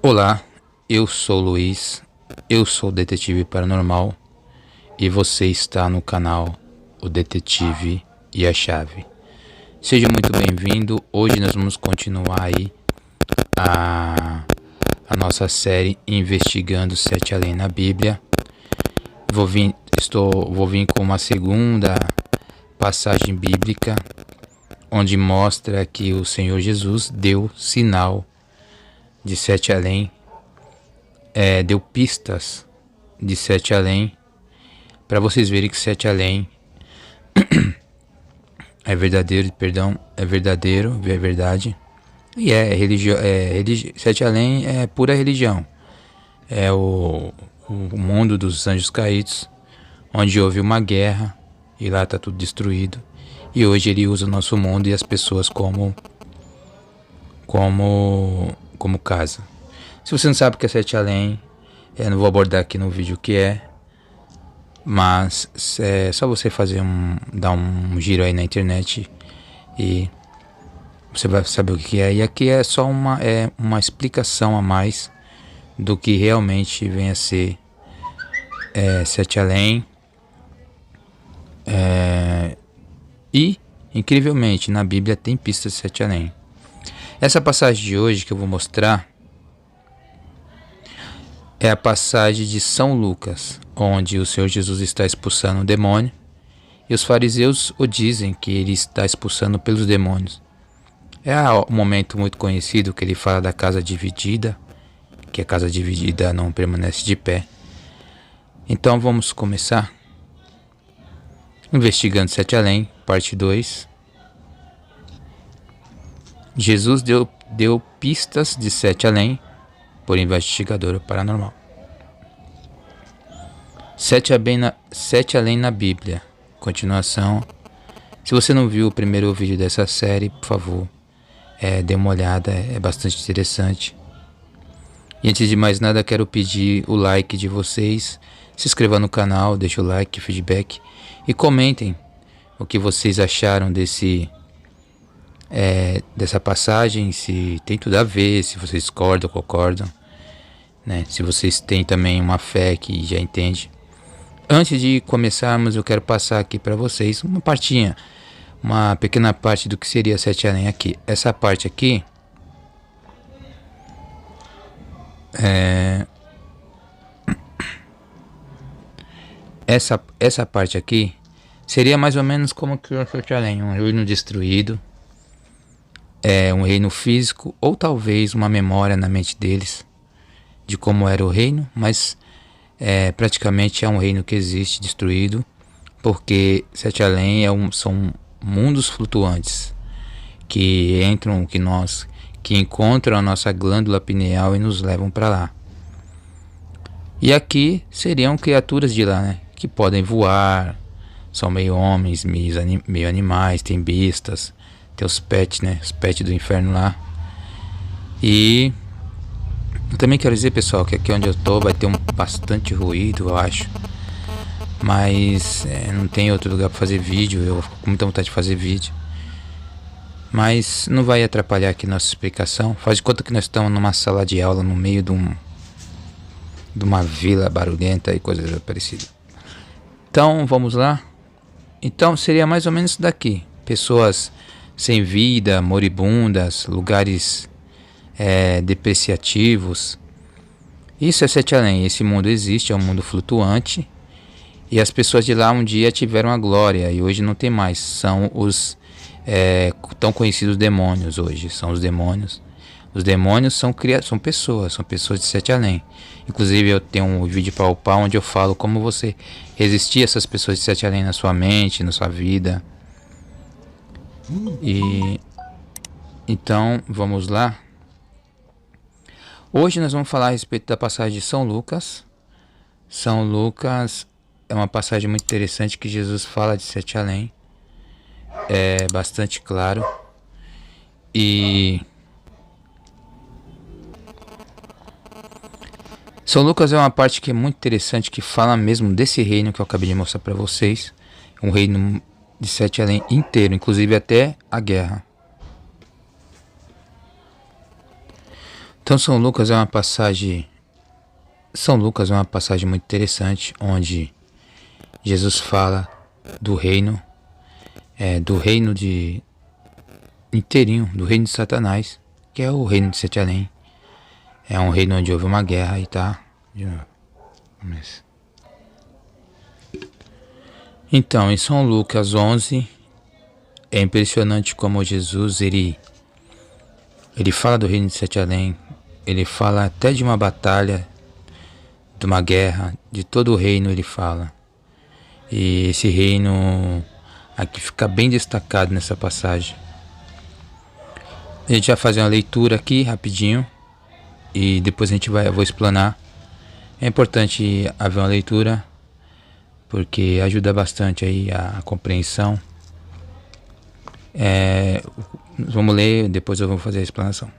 Olá, eu sou o Luiz, eu sou o Detetive Paranormal e você está no canal O Detetive e a Chave. Seja muito bem-vindo. Hoje nós vamos continuar aí a nossa série Investigando Sete Além na Bíblia. Vou vir com uma segunda passagem bíblica onde mostra que o Senhor Jesus deu sinal de Sete Além, deu pistas de Sete Além, para vocês verem que Sete Além é verdadeiro, é verdade, e Sete Além é pura religião, é o mundo dos anjos caídos, onde houve uma guerra e lá está tudo destruído, e hoje ele usa o nosso mundo e as pessoas como casa. Se você não sabe o que é Sete Além, eu não vou abordar aqui no vídeo o que é, mas é só você dar um giro aí na internet e você vai saber o que é. E aqui é só uma explicação a mais do que realmente vem a ser Sete Além. E, incrivelmente, na Bíblia tem pistas de Sete Além. Essa passagem de hoje que eu vou mostrar é a passagem de São Lucas, onde o Senhor Jesus está expulsando o demônio e os fariseus o dizem que ele está expulsando pelos demônios. É um momento muito conhecido que ele fala da casa dividida, que a casa dividida não permanece de pé. Então vamos começar investigando Sete Além, parte 2. Jesus deu pistas de Sete Além por investigador paranormal. Sete Além na Bíblia. Continuação. Se você não viu o primeiro vídeo dessa série, por favor, dê uma olhada, é bastante interessante. E antes de mais nada, quero pedir o like de vocês. Se inscreva no canal, deixe o like, feedback e comentem o que vocês acharam dessa passagem, se tem tudo a ver, se vocês discordam, concordam, né? Se vocês têm também uma fé que já entende. Antes de começarmos, eu quero passar aqui para vocês uma pequena parte do que seria Sete Além aqui. Essa parte aqui essa parte aqui seria mais ou menos como que o Sete Além, um reino destruído, um reino físico, ou talvez uma memória na mente deles de como era o reino, mas praticamente é um reino que existe destruído, porque Sete Além são mundos flutuantes que encontram a nossa glândula pineal e nos levam para lá. E aqui seriam criaturas de lá, né, que podem voar, são meio homens, meio animais, tem bestas, tem os pets, né, os pets do inferno lá. E eu também quero dizer, pessoal, que aqui onde eu tô vai ter bastante ruído, eu acho. Mas não tem outro lugar para fazer vídeo, eu fico com muita vontade de fazer vídeo. Mas não vai atrapalhar aqui nossa explicação. Faz de conta que nós estamos numa sala de aula no meio de uma vila barulhenta e coisas parecidas. Então, vamos lá. Então, seria mais ou menos isso daqui. Pessoas sem vida, moribundas, lugares depreciativos. Isso é Sete Além. Esse mundo existe, é um mundo flutuante. E as pessoas de lá um dia tiveram a glória e hoje não tem mais. São os tão conhecidos demônios hoje. São os demônios. Os demônios são pessoas de Sete Além. Inclusive eu tenho um vídeo para upar onde eu falo como você resistir a essas pessoas de Sete Além na sua mente, na sua vida. E então vamos lá. Hoje nós vamos falar a respeito da passagem de São Lucas. São Lucas é uma passagem muito interessante que Jesus fala de Sete Além. É bastante claro. E São Lucas é uma parte que é muito interessante, que fala mesmo desse reino que eu acabei de mostrar para vocês. Um reino de Sete Além inteiro, inclusive até a guerra. Então São Lucas é uma passagem muito interessante, onde Jesus fala do reino, de inteirinho, do reino de Satanás, que é o reino de Sete Além. É um reino onde houve uma guerra e tá. De novo. Então, em São Lucas 11, é impressionante como Jesus, ele fala do reino de Sete Além, ele fala até de uma batalha, de uma guerra, de todo o reino ele fala. E esse reino aqui fica bem destacado nessa passagem. A gente vai fazer uma leitura aqui rapidinho e depois eu vou explanar. É importante haver uma leitura porque ajuda bastante aí a compreensão. Vamos ler, depois eu vou fazer a explanação.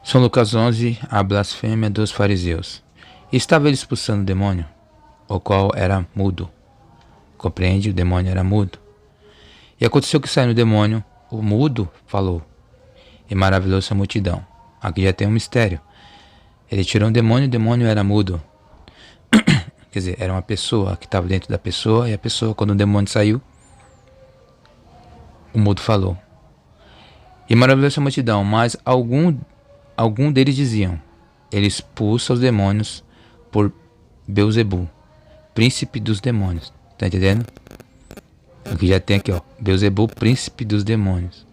São Lucas 11, a blasfêmia dos fariseus. Estava ele expulsando o demônio, o qual era mudo. Compreende? O demônio era mudo. E aconteceu que saindo o demônio, o mudo falou, e maravilhou-se a multidão. Aqui já tem um mistério. Ele tirou o demônio era mudo. Quer dizer, era uma pessoa que estava dentro da pessoa, e a pessoa, quando o demônio saiu, o mudo falou. E maravilhou-se a multidão, mas algum deles diziam, ele expulsa os demônios por Beelzebu, príncipe dos demônios. Tá entendendo? Aqui já tem aqui, ó, Beelzebu, príncipe dos demônios.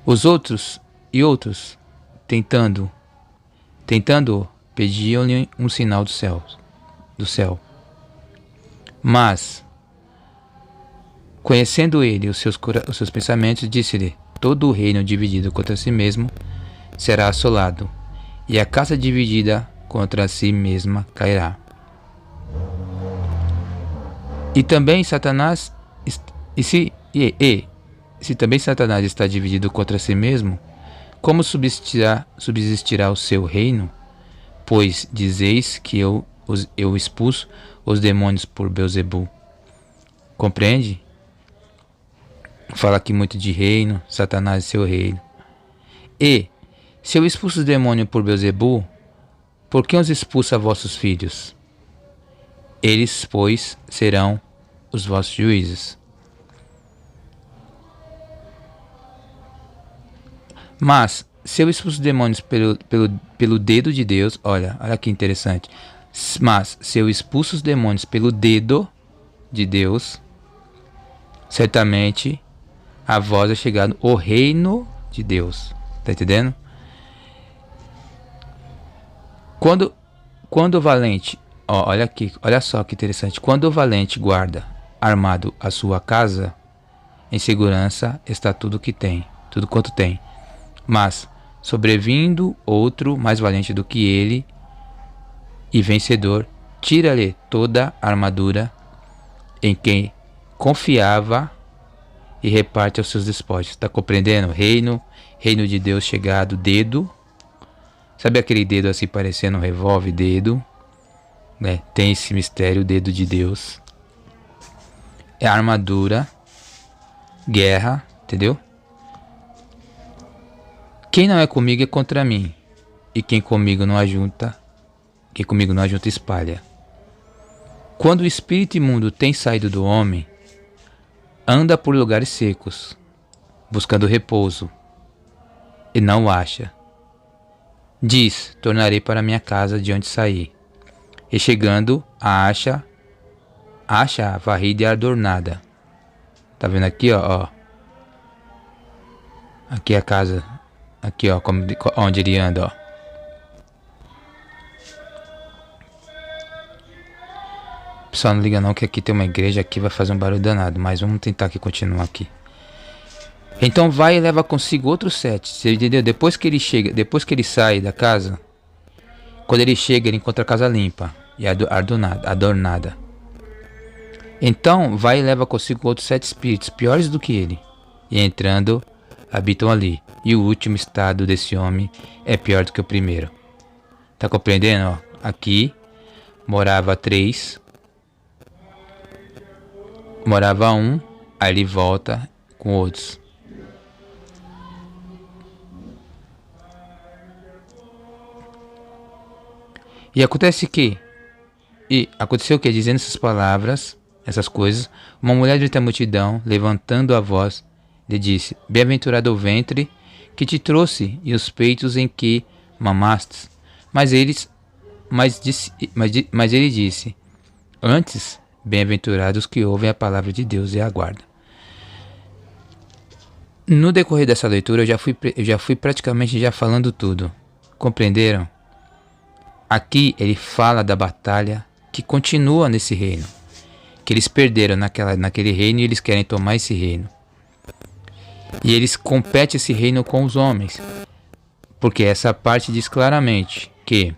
Os outros, tentando, pediam-lhe um sinal do céu. Mas, conhecendo ele os seus pensamentos, disse-lhe, todo o reino dividido contra si mesmo será assolado, e a casa dividida contra si mesma cairá. E também Satanás, se também Satanás está dividido contra si mesmo, como subsistirá o seu reino? Pois dizeis que eu expulso os demônios por Beelzebu. Compreende? Fala aqui muito de reino, Satanás e seu reino. E, se eu expulso os demônios por Beelzebu, por que os expulsa vossos filhos? Eles, pois, serão os vossos juízes. Mas, se eu expulso os demônios pelo dedo de Deus, olha que interessante. Mas, se eu expulso os demônios pelo dedo de Deus, certamente a vós é chegado o reino de Deus. Tá entendendo? Quando o valente, olha só que interessante. Quando o valente guarda armado a sua casa, em segurança está tudo quanto tem. Mas, sobrevindo outro mais valente do que ele e vencedor, tira-lhe toda a armadura em quem confiava e reparte aos seus despojos. Está compreendendo? Reino de Deus chegado, dedo. Sabe aquele dedo assim parecendo um revólver, dedo? Né? Tem esse mistério, o dedo de Deus. É armadura, guerra, entendeu? Quem não é comigo é contra mim, e quem comigo não ajunta espalha. Quando o espírito imundo tem saído do homem, anda por lugares secos, buscando repouso, e não o acha. Diz, tornarei para minha casa de onde saí. E chegando, acha varrida e adornada. Tá vendo aqui, ó? Aqui é a casa. Aqui, ó, onde ele anda, ó. Pessoal, não liga não que aqui tem uma igreja, aqui vai fazer um barulho danado, mas vamos tentar aqui continuar aqui. Então vai e leva consigo outros 7, você entendeu? Depois que ele sai da casa, quando ele chega, ele encontra a casa limpa e adornada. Então vai e leva consigo outros 7 espíritos, piores do que ele, e entrando, habitam ali. E o último estado desse homem é pior do que o primeiro. Tá compreendendo? Ó, aqui morava 3, morava 1, Aí ele volta com outros. E aconteceu que, dizendo essas palavras, essas coisas, uma mulher de a multidão, levantando a voz, lhe disse: Bem-aventurado o ventre que te trouxe e os peitos em que mamastes. Mas ele disse: Antes, bem-aventurados que ouvem a palavra de Deus e aguardam. No decorrer dessa leitura, eu já fui praticamente já falando tudo. Compreenderam? Aqui ele fala da batalha que continua nesse reino. Que eles perderam naquele reino e eles querem tomar esse reino. E eles competem esse reino com os homens. Porque essa parte diz claramente que,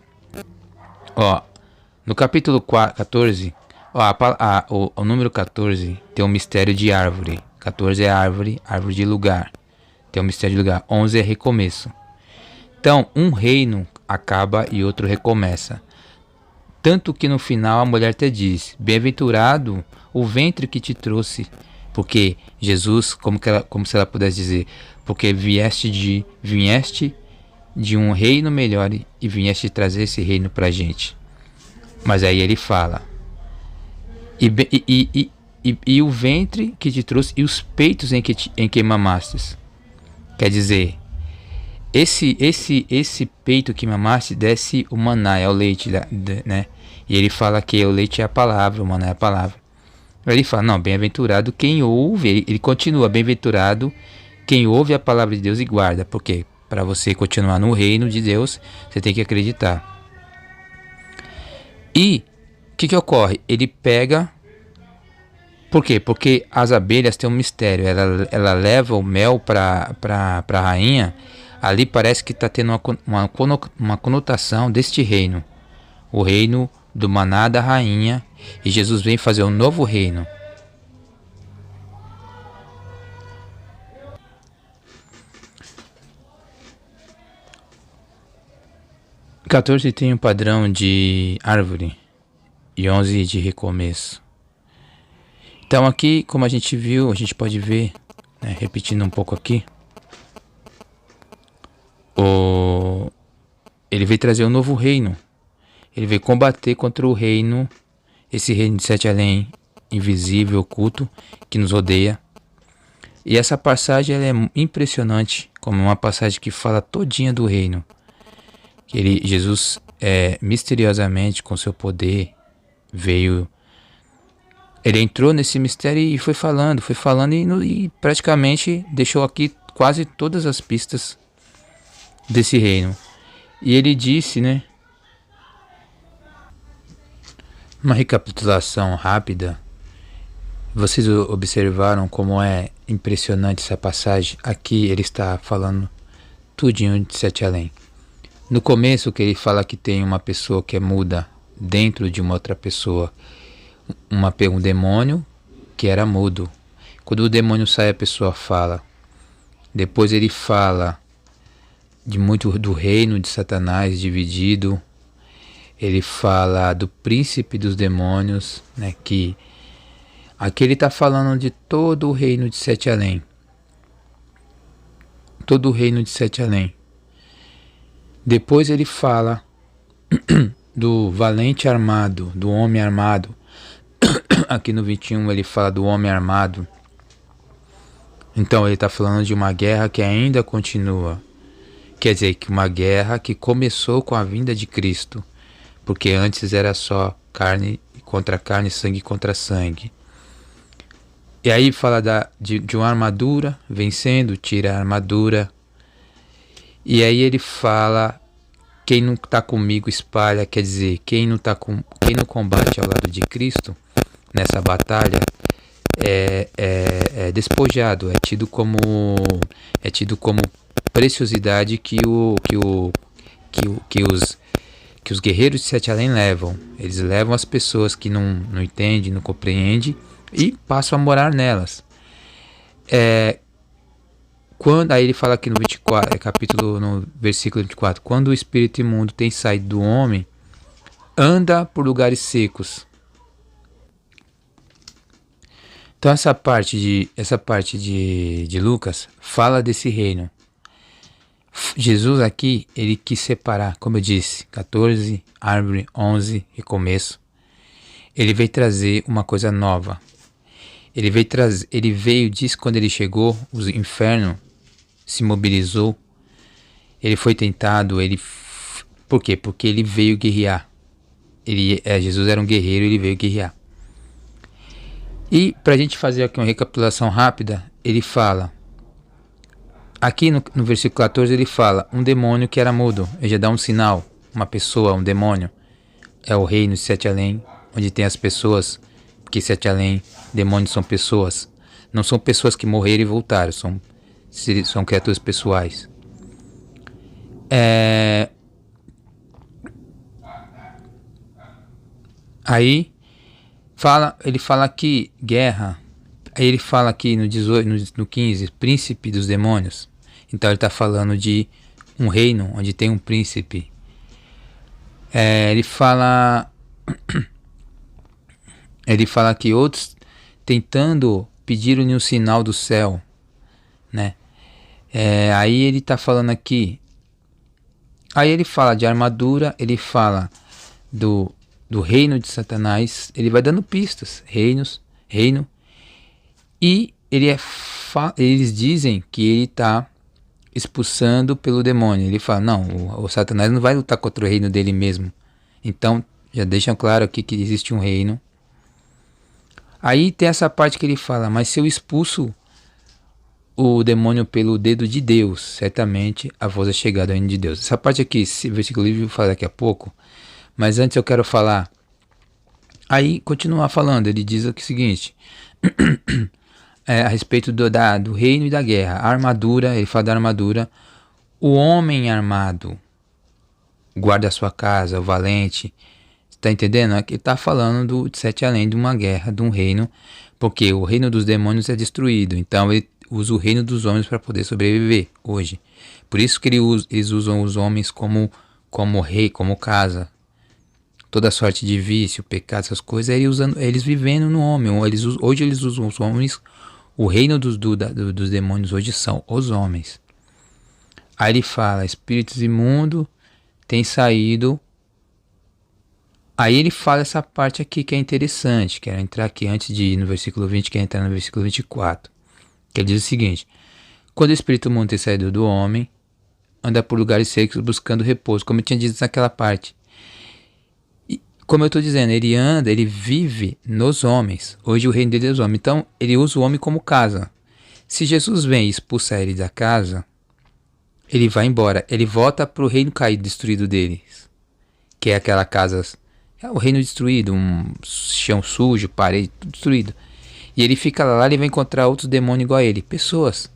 no capítulo 14, o número 14 tem um mistério de árvore. 14 é árvore de lugar. Tem um mistério de lugar. 11 é recomeço. Então, um reino acaba e outro recomeça. Tanto que no final a mulher te diz: Bem-aventurado o ventre que te trouxe. Porque Jesus, como se ela pudesse dizer, porque vieste de um reino melhor e vieste trazer esse reino pra gente. Mas aí ele fala: E o ventre que te trouxe e os peitos em que mamastes. Quer dizer, esse peito que mamaste desce o maná, é o leite, né? E ele fala que o leite é a palavra, o maná é a palavra. Aí ele fala: não, bem-aventurado quem ouve, ele continua: bem-aventurado quem ouve a palavra de Deus e guarda. Por quê? Para você continuar no reino de Deus, você tem que acreditar. E o que ocorre? Ele pega... Por quê? Porque as abelhas têm um mistério. Ela leva o mel para a rainha. Ali parece que está tendo uma conotação deste reino. O reino do maná da rainha. E Jesus vem fazer um novo reino. O 14 tem um padrão de árvore. E 11 de recomeço. Então aqui, como a gente viu, a gente pode ver, né, repetindo um pouco aqui, ele veio trazer um novo reino. Ele veio combater contra o reino, esse reino de Sete Além, invisível, oculto, que nos odeia. E essa passagem ela é impressionante, como uma passagem que fala todinha do reino. Que Jesus, misteriosamente, com seu poder, veio... Ele entrou nesse mistério e foi falando e praticamente deixou aqui quase todas as pistas desse reino. E ele disse, né? Uma recapitulação rápida. Vocês observaram como é impressionante essa passagem? Aqui ele está falando tudinho de Sete Além. No começo que ele fala que tem uma pessoa que é muda dentro de uma outra pessoa. Um demônio que era mudo. Quando o demônio sai, a pessoa fala. Depois ele fala de muito do reino de Satanás dividido. Ele fala do príncipe dos demônios, né? Que aqui ele está falando de todo o reino de Sete Além. Todo o reino de Sete Além. Depois ele fala do valente armado, do homem armado. Aqui no 21 ele fala do homem armado. Então ele está falando de uma guerra que ainda continua. Quer dizer, que uma guerra que começou com a vinda de Cristo. Porque antes era só carne contra carne, sangue contra sangue. E aí fala de uma armadura, vencendo, tira a armadura. E aí ele fala: quem não está comigo espalha. Quer dizer, quem não combate ao lado de Cristo nessa batalha é despojado, é tido como preciosidade que os guerreiros de Sete Além levam. Eles levam as pessoas que não entendem, não compreendem e passam a morar nelas. Aí ele fala aqui no 24, no versículo 24: quando o espírito imundo tem saído do homem, anda por lugares secos. Então essa parte de Lucas fala desse reino. Jesus aqui, ele quis separar, como eu disse, 14, árvore, 11, recomeço. Ele veio trazer uma coisa nova. Ele veio, disse quando ele chegou, o inferno se mobilizou. Ele foi tentado, por quê? Porque ele veio guerrear. Jesus era um guerreiro, ele veio guerrear. E para a gente fazer aqui uma recapitulação rápida, ele fala, aqui no versículo 14 ele fala, um demônio que era mudo, ele já dá um sinal, uma pessoa, um demônio, é o reino de Sete Além, onde tem as pessoas, porque Sete Além, demônios são pessoas, não são pessoas que morreram e voltaram, são criaturas pessoais. Aí ele fala aqui guerra, aí ele fala aqui no 18, no 15, príncipe dos demônios. Então ele está falando de um reino onde tem um príncipe. Ele fala que outros tentando pedir-lhe um sinal do céu, né? Aí ele está falando aqui. Aí ele fala de armadura, ele fala do reino de Satanás, ele vai dando pistas, reino, e eles dizem que ele está expulsando pelo demônio. Ele fala, não, o Satanás não vai lutar contra o reino dele mesmo. Então, já deixam claro aqui que existe um reino. Aí tem essa parte que ele fala, mas se eu expulso o demônio pelo dedo de Deus, certamente a voz é chegada ao reino de Deus. Essa parte aqui, esse versículo eu vou falar daqui a pouco, mas antes eu quero falar, aí continuar falando, ele diz aqui o seguinte, a respeito do reino e da guerra, a armadura, ele fala da armadura, o homem armado guarda a sua casa, o valente, está entendendo? Aqui ele está falando de Sete Além, de uma guerra, de um reino, porque o reino dos demônios é destruído, então ele usa o reino dos homens para poder sobreviver hoje, por isso que eles usam os homens como rei, como casa, toda sorte de vício, pecado, essas coisas, eles vivendo no homem. Hoje eles usam os homens, o reino dos demônios hoje são os homens. Aí ele fala, espíritos imundos têm saído. Aí ele fala essa parte aqui que é interessante, quero entrar aqui antes de ir no versículo 20, quero entrar no versículo 24, que ele diz o seguinte, quando o espírito imundo tem saído do homem, anda por lugares secos buscando repouso, como eu tinha dito naquela parte. Como eu estou dizendo, ele vive nos homens. Hoje o reino dele é os homens. Então, ele usa o homem como casa. Se Jesus vem e expulsa ele da casa, ele vai embora. Ele volta para o reino caído, destruído deles. Que é aquela casa, o reino destruído, um chão sujo, parede, tudo destruído. E ele fica lá, ele vai encontrar outros demônios igual a ele. Pessoas.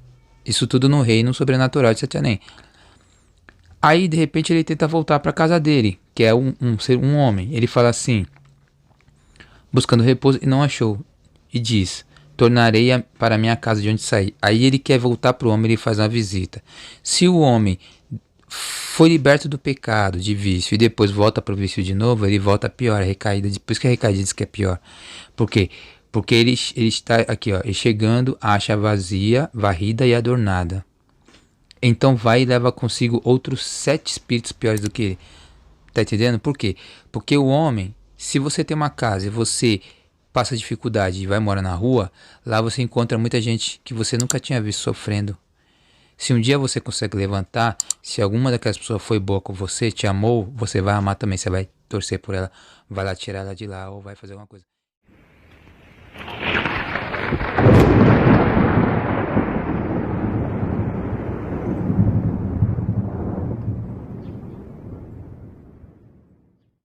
Isso tudo no reino sobrenatural de Sete Além. Aí, de repente, ele tenta voltar para a casa dele, que é um homem. Ele fala assim, buscando repouso, e não achou. E diz, tornarei para a minha casa de onde saí. Aí ele quer voltar para o homem, ele faz uma visita. Se o homem foi liberto do pecado, de vício, e depois volta para o vício de novo, ele volta pior, a recaída. Por isso que a recaída diz que é pior. Por quê? Porque ele está aqui, ó, chegando, acha vazia, varrida e adornada. Então vai e leva consigo outros 7 espíritos piores do que ele. Tá entendendo? Por quê? Porque o homem, se você tem uma casa e você passa dificuldade e vai morar na rua, lá você encontra muita gente que você nunca tinha visto sofrendo. Se um dia você consegue levantar, se alguma daquelas pessoas foi boa com você, te amou, você vai amar também, você vai torcer por ela, vai lá tirar ela de lá ou vai fazer alguma coisa.